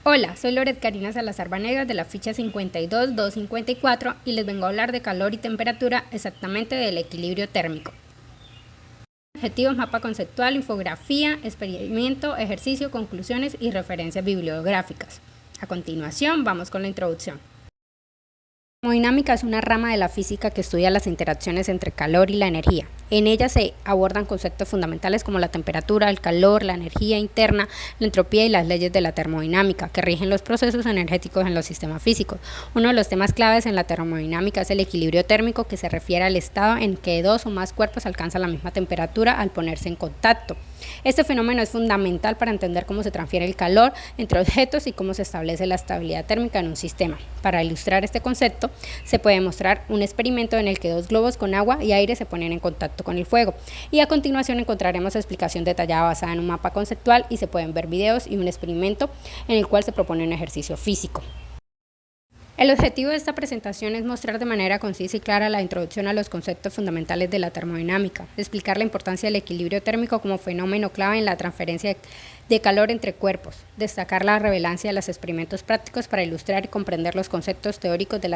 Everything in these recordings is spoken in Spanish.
Hola, soy Loret Karina Salazar Vanegas de la ficha 52.254 y les vengo a hablar de calor y temperatura, exactamente del equilibrio térmico. Objetivos, mapa conceptual, infografía, experimento, ejercicio, conclusiones y referencias bibliográficas. A continuación, vamos con la introducción. La termodinámica es una rama de la física que estudia las interacciones entre calor y la energía. En ella se abordan conceptos fundamentales como la temperatura, el calor, la energía interna, la entropía y las leyes de la termodinámica, que rigen los procesos energéticos en los sistemas físicos. Uno de los temas claves en la termodinámica es el equilibrio térmico, que se refiere al estado en que dos o más cuerpos alcanzan la misma temperatura al ponerse en contacto. Este fenómeno es fundamental para entender cómo se transfiere el calor entre objetos y cómo se establece la estabilidad térmica en un sistema. Para ilustrar este concepto, se puede mostrar un experimento en el que dos globos con agua y aire se ponen en contacto con el fuego. Y a continuación encontraremos explicación detallada basada en un mapa conceptual y se pueden ver videos y un experimento en el cual se propone un ejercicio físico. El objetivo de esta presentación es mostrar de manera concisa y clara la introducción a los conceptos fundamentales de la termodinámica, explicar la importancia del equilibrio térmico como fenómeno clave en la transferencia de calor entre cuerpos, destacar la relevancia de los experimentos prácticos para ilustrar y comprender los conceptos teóricos de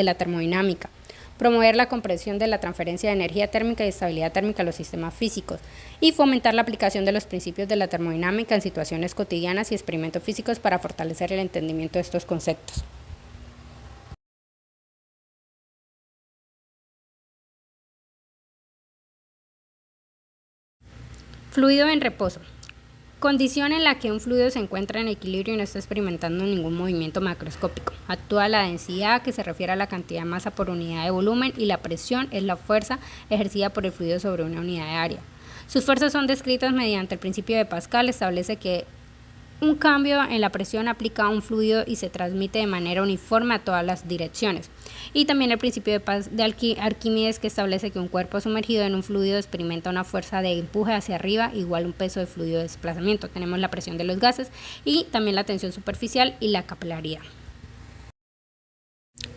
la termodinámica, promover la comprensión de la transferencia de energía térmica y estabilidad térmica a los sistemas físicos y fomentar la aplicación de los principios de la termodinámica en situaciones cotidianas y experimentos físicos para fortalecer el entendimiento de estos conceptos. Fluido en reposo. Condición en la que un fluido se encuentra en equilibrio y no está experimentando ningún movimiento macroscópico. Actúa la densidad, que se refiere a la cantidad de masa por unidad de volumen, y la presión es la fuerza ejercida por el fluido sobre una unidad de área. Sus fuerzas son descritas mediante el principio de Pascal. Establece que un cambio en la presión aplica a un fluido y se transmite de manera uniforme a todas las direcciones. Y también el principio de Arquímedes, que establece que un cuerpo sumergido en un fluido experimenta una fuerza de empuje hacia arriba igual a un peso de fluido de desplazamiento. Tenemos la presión de los gases y también la tensión superficial y la capilaridad.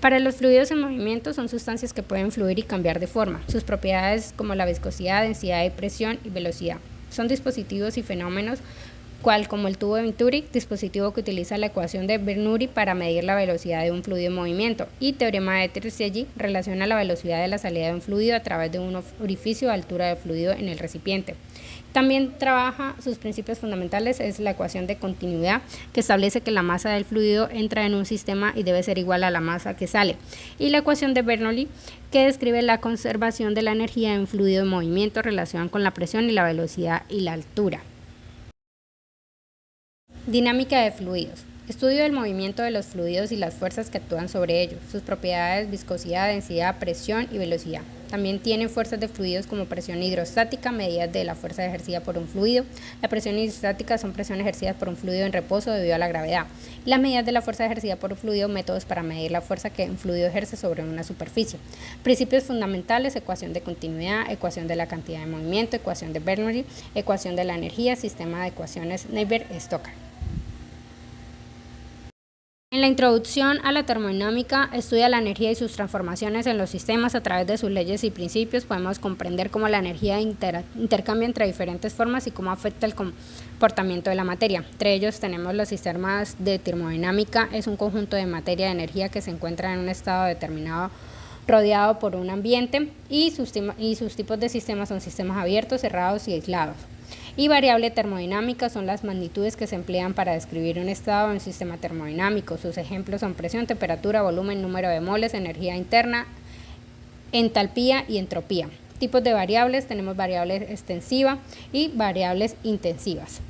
Para los fluidos en movimiento son sustancias que pueden fluir y cambiar de forma. Sus propiedades, como la viscosidad, densidad de presión y velocidad, son dispositivos y fenómenos cual como el tubo de Venturi, dispositivo que utiliza la ecuación de Bernoulli para medir la velocidad de un fluido en movimiento, y teorema de Terzioggi relaciona la velocidad de la salida de un fluido a través de un orificio a altura del fluido en el recipiente. También trabaja sus principios fundamentales, es la ecuación de continuidad, que establece que la masa del fluido entra en un sistema y debe ser igual a la masa que sale, y la ecuación de Bernoulli, que describe la conservación de la energía en un fluido en movimiento relacionada con la presión y la velocidad y la altura. Dinámica de fluidos. Estudio del movimiento de los fluidos y las fuerzas que actúan sobre ellos, sus propiedades, viscosidad, densidad, presión y velocidad. También tiene fuerzas de fluidos como presión hidrostática, medidas de la fuerza ejercida por un fluido. La presión hidrostática son presiones ejercidas por un fluido en reposo debido a la gravedad. Y las medidas de la fuerza ejercida por un fluido, métodos para medir la fuerza que un fluido ejerce sobre una superficie. Principios fundamentales: ecuación de continuidad, ecuación de la cantidad de movimiento, ecuación de Bernoulli, ecuación de la energía, sistema de ecuaciones Navier-Stokes. En la introducción a la termodinámica estudia la energía y sus transformaciones en los sistemas a través de sus leyes y principios. Podemos comprender cómo la energía intercambia entre diferentes formas y cómo afecta el comportamiento de la materia. Entre ellos tenemos los sistemas de termodinámica. Es un conjunto de materia y energía que se encuentra en un estado determinado rodeado por un ambiente, y sus tipos de sistemas son sistemas abiertos, cerrados y aislados. Y variable termodinámica son las magnitudes que se emplean para describir un estado en un sistema termodinámico. Sus ejemplos son presión, temperatura, volumen, número de moles, energía interna, entalpía y entropía. Tipos de variables: tenemos variables extensiva y variables intensivas.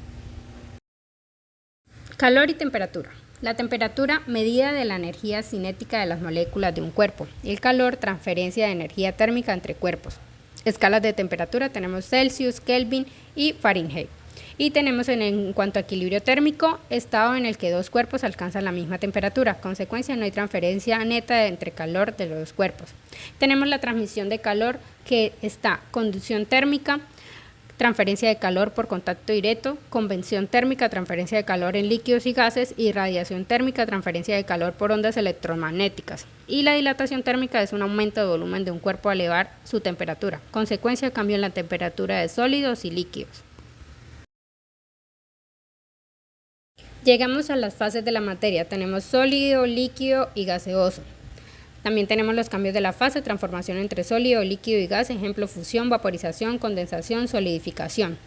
Calor y temperatura. La temperatura, medida de la energía cinética de las moléculas de un cuerpo. Y el calor, transferencia de energía térmica entre cuerpos. Escalas de temperatura: tenemos Celsius, Kelvin y Fahrenheit. Y tenemos en cuanto a equilibrio térmico, estado en el que dos cuerpos alcanzan la misma temperatura. Consecuencia: no hay transferencia neta entre calor de los dos cuerpos. Tenemos la transmisión de calor, que está conducción térmica, transferencia de calor por contacto directo, convección térmica, transferencia de calor en líquidos y gases, y radiación térmica, transferencia de calor por ondas electromagnéticas. Y la dilatación térmica es un aumento de volumen de un cuerpo al elevar su temperatura. Consecuencia: cambio en la temperatura de sólidos y líquidos. Llegamos a las fases de la materia. Tenemos sólido, líquido y gaseoso. También tenemos los cambios de la fase, transformación entre sólido, líquido y gas, ejemplo, fusión, vaporización, condensación, solidificación.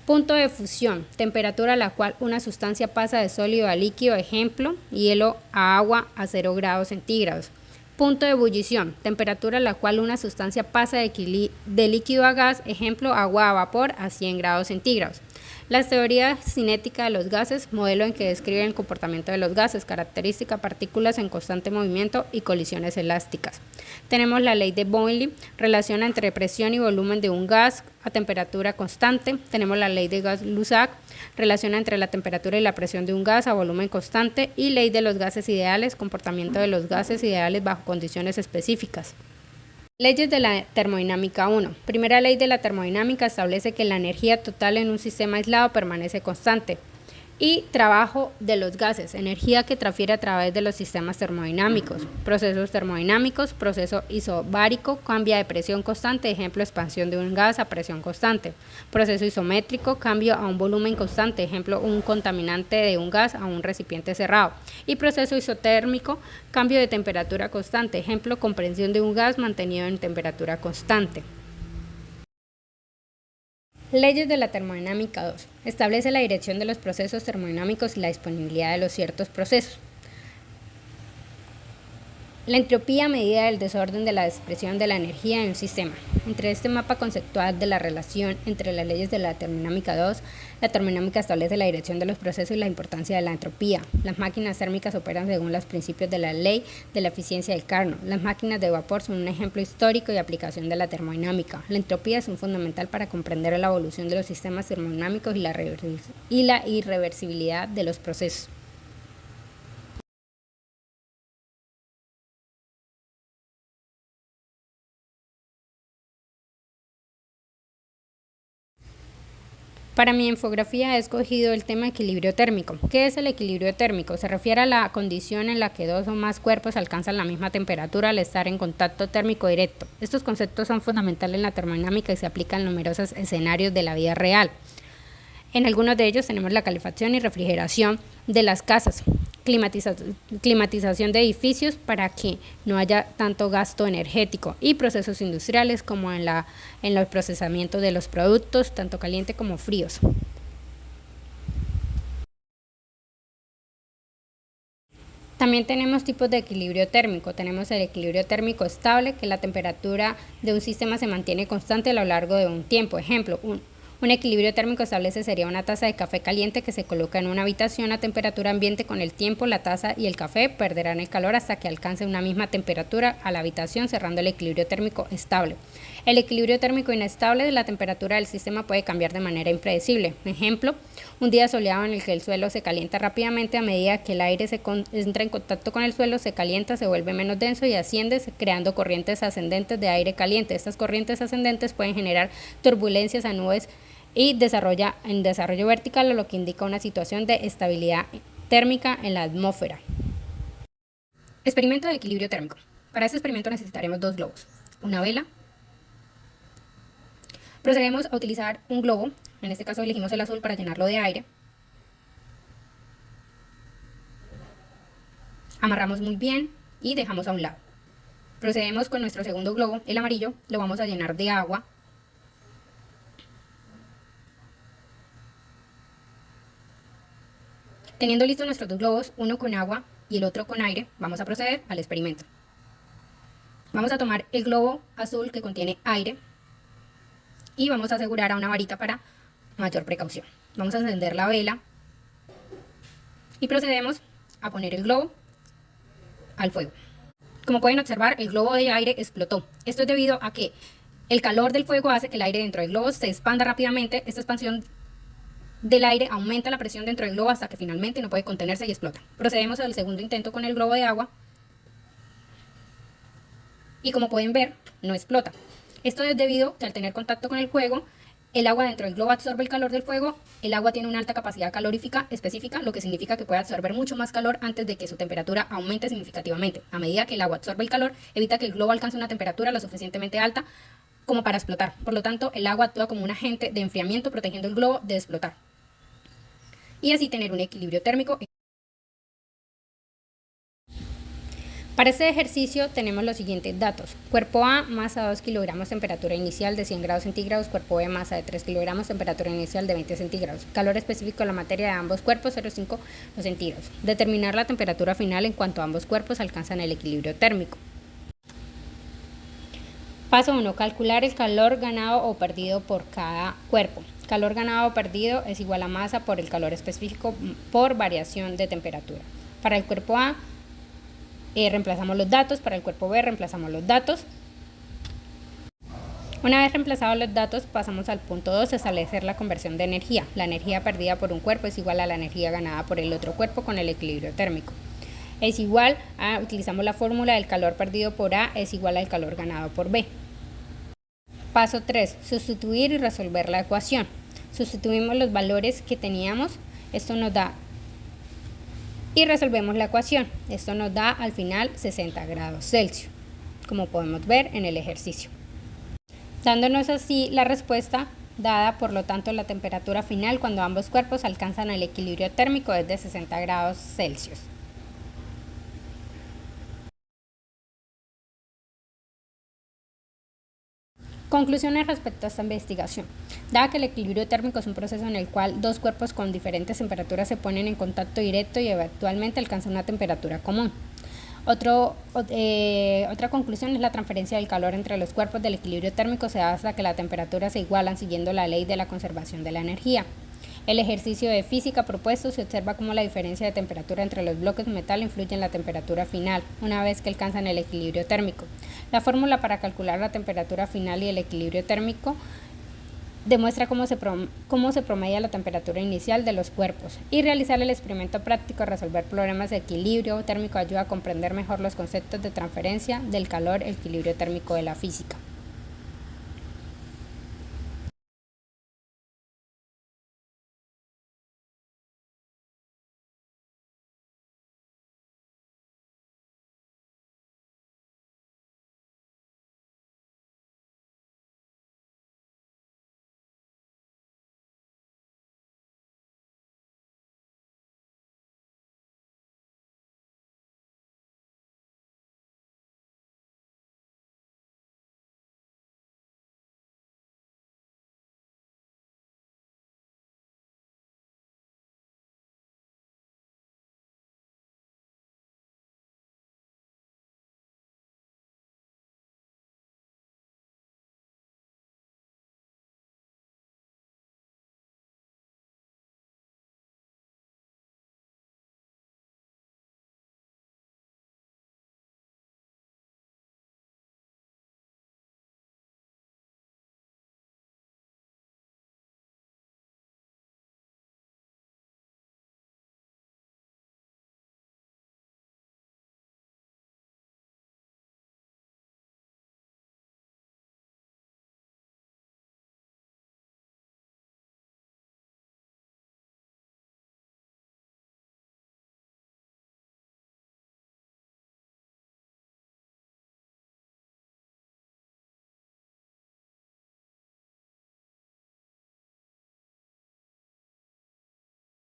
Punto de fusión, temperatura a la cual una sustancia pasa de sólido a líquido, ejemplo, hielo a agua a 0 grados centígrados. Punto de ebullición, temperatura a la cual una sustancia pasa de líquido a gas, ejemplo, agua a vapor a 100 grados centígrados. Las teorías cinéticas de los gases, modelo en que describen el comportamiento de los gases, característica, partículas en constante movimiento y colisiones elásticas. Tenemos la ley de Boyle, relación entre presión y volumen de un gas a temperatura constante. Tenemos la ley de Gauss-Lussac, relación entre la temperatura y la presión de un gas a volumen constante. Y ley de los gases ideales, comportamiento de los gases ideales bajo condiciones específicas. Leyes de la termodinámica 1. Primera ley de la termodinámica establece que la energía total en un sistema aislado permanece constante. Y trabajo de los gases, energía que transfiere a través de los sistemas termodinámicos. Procesos termodinámicos, proceso isobárico, cambia de presión constante, ejemplo, expansión de un gas a presión constante. Proceso isométrico, cambio a un volumen constante, ejemplo, un contaminante de un gas a un recipiente cerrado. Y proceso isotérmico, cambio de temperatura constante, ejemplo, compresión de un gas mantenido en temperatura constante. Leyes de la termodinámica 2. Establece la dirección de los procesos termodinámicos y la disponibilidad de los ciertos procesos. La entropía medida del desorden de la expresión de la energía en un sistema. Entre este mapa conceptual de la relación entre las leyes de la termodinámica 2, la termodinámica establece la dirección de los procesos y la importancia de la entropía. Las máquinas térmicas operan según los principios de la ley de la eficiencia del Carnot. Las máquinas de vapor son un ejemplo histórico y aplicación de la termodinámica. La entropía es un fundamental para comprender la evolución de los sistemas termodinámicos y la irreversibilidad de los procesos. Para mi infografía he escogido el tema equilibrio térmico. ¿Qué es el equilibrio térmico? Se refiere a la condición en la que dos o más cuerpos alcanzan la misma temperatura al estar en contacto térmico directo. Estos conceptos son fundamentales en la termodinámica y se aplican en numerosos escenarios de la vida real. En algunos de ellos tenemos la calefacción y refrigeración de las casas, climatización de edificios para que no haya tanto gasto energético y procesos industriales como en el procesamiento de los productos, tanto caliente como fríos. También tenemos tipos de equilibrio térmico. Tenemos el equilibrio térmico estable, que la temperatura de un sistema se mantiene constante a lo largo de un tiempo. Ejemplo, un equilibrio térmico estable sería una taza de café caliente que se coloca en una habitación a temperatura ambiente. Con el tiempo, la taza y el café perderán el calor hasta que alcance una misma temperatura a la habitación, cerrando el equilibrio térmico estable. El equilibrio térmico inestable de la temperatura del sistema puede cambiar de manera impredecible. Ejemplo, un día soleado en el que el suelo se calienta rápidamente a medida que el aire entra en contacto con el suelo, se calienta, se vuelve menos denso y asciende, creando corrientes ascendentes de aire caliente. Estas corrientes ascendentes pueden generar turbulencias a nubes y en desarrollo vertical, lo que indica una situación de estabilidad térmica en la atmósfera. Experimento de equilibrio térmico. Para este experimento necesitaremos dos globos, una vela. Procedemos a utilizar un globo, en este caso elegimos el azul para llenarlo de aire. Amarramos muy bien y dejamos a un lado. Procedemos con nuestro segundo globo, el amarillo, lo vamos a llenar de agua. Teniendo listos nuestros dos globos, uno con agua y el otro con aire, vamos a proceder al experimento. Vamos a tomar el globo azul que contiene aire y vamos a asegurar a una varita para mayor precaución. Vamos a encender la vela y procedemos a poner el globo al fuego. Como pueden observar, el globo de aire explotó. Esto es debido a que el calor del fuego hace que el aire dentro del globo se expanda rápidamente. Esta expansión del aire aumenta la presión dentro del globo hasta que finalmente no puede contenerse y explota. Procedemos al segundo intento con el globo de agua y como pueden ver, no explota. Esto es debido a que al tener contacto con el fuego, el agua dentro del globo absorbe el calor del fuego. El agua tiene una alta capacidad calorífica específica, lo que significa que puede absorber mucho más calor antes de que su temperatura aumente significativamente. A medida que el agua absorbe el calor, evita que el globo alcance una temperatura lo suficientemente alta como para explotar. Por lo tanto, el agua actúa como un agente de enfriamiento, protegiendo el globo de explotar. y así tener un equilibrio térmico. Para este ejercicio tenemos los siguientes datos. Cuerpo A, masa 2 kilogramos, temperatura inicial de 100 grados centígrados. Cuerpo B, masa de 3 kilogramos, temperatura inicial de 20 centígrados. Calor específico de la materia de ambos cuerpos, 0,5 centígrados. Determinar la temperatura final en cuanto ambos cuerpos alcanzan el equilibrio térmico. Paso 1. Calcular el calor ganado o perdido por cada cuerpo. Calor ganado o perdido es igual a masa por el calor específico por variación de temperatura. Para el cuerpo A, reemplazamos los datos, para el cuerpo B reemplazamos los datos. Una vez reemplazados los datos, pasamos al punto 2, establecer la conversión de energía. La energía perdida por un cuerpo es igual a la energía ganada por el otro cuerpo con el equilibrio térmico. Es igual a, utilizamos la fórmula del calor perdido por A es igual al calor ganado por B. Paso 3, sustituir y resolver la ecuación. Sustituimos los valores que teníamos, esto nos da, y resolvemos la ecuación. Esto nos da al final 60 grados Celsius, como podemos ver en el ejercicio. Dándonos así la respuesta dada, por lo tanto la temperatura final cuando ambos cuerpos alcanzan el equilibrio térmico es de 60 grados Celsius. Conclusiones respecto a esta investigación. Dada que el equilibrio térmico es un proceso en el cual dos cuerpos con diferentes temperaturas se ponen en contacto directo y eventualmente alcanzan una temperatura común. Otra conclusión es la transferencia del calor entre los cuerpos del equilibrio térmico se da hasta que las temperaturas se igualan siguiendo la ley de la conservación de la energía. El ejercicio de física propuesto se observa cómo la diferencia de temperatura entre los bloques de metal influye en la temperatura final, una vez que alcanzan el equilibrio térmico. La fórmula para calcular la temperatura final y el equilibrio térmico demuestra cómo se promedia la temperatura inicial de los cuerpos, y realizar el experimento práctico, resolver problemas de equilibrio térmico ayuda a comprender mejor los conceptos de transferencia del calor, el equilibrio térmico de la física.